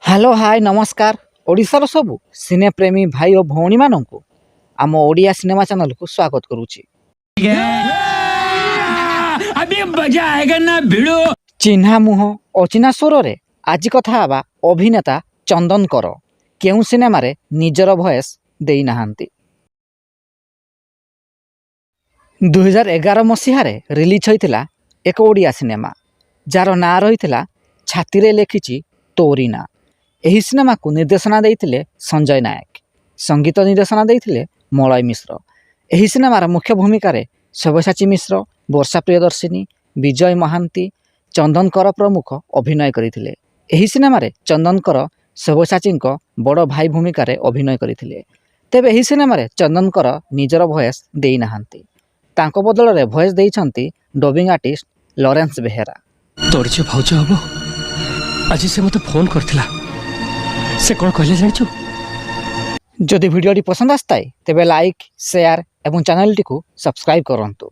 Hello hi नमस्कार ओडिशार सबु सिने प्रेमी भाई और भौणी मानू आम ओडिया सिनेमा चैनल को स्वागत करुच्ची। अभी मजा आएगा ना भिड़ो। चिन्हा मुह अचिना स्वर रे आज कथा हवा अभिनेता चंदन कर केउ सिनेमा रे निजर भॉइस देई नाहांती। 2011 मसीह रिलीज होइतिला एक ओडिया सिनेमा जार ना रही छाती रे लेखिची तोरी ना। एही सिनेमा को निर्देशना देइथिले संजय नायक, संगीत निर्देशना देइथिले मलय मिश्र। एही सिनेमार मुख्य भूमिका रे सब्यसाची मिश्र, वर्षा प्रियदर्शिनी, विजय महांती, चंदन कर प्रमुख अभिनय करथिले। एही सिनेमा रे चंदन कर सब्यसाची बड़ भाई भूमिका रे अभिनय करथिले। तेबे एही सिनेमा रे चंदन कर निजर भॉइस देई नाहांती। तांको बदल रे भॉइस देइछंती डबिंग आर्टिस्ट लॉरेंस बेहेरा। तोर जे भाउज हबो आज से मते फोन करथिला, से कोन कहले जानिछु। जदि वीडियोटी पसंद आस्ताए तेबे लाइक शेयर एवं चैनल टी को सब्सक्राइब करंतु।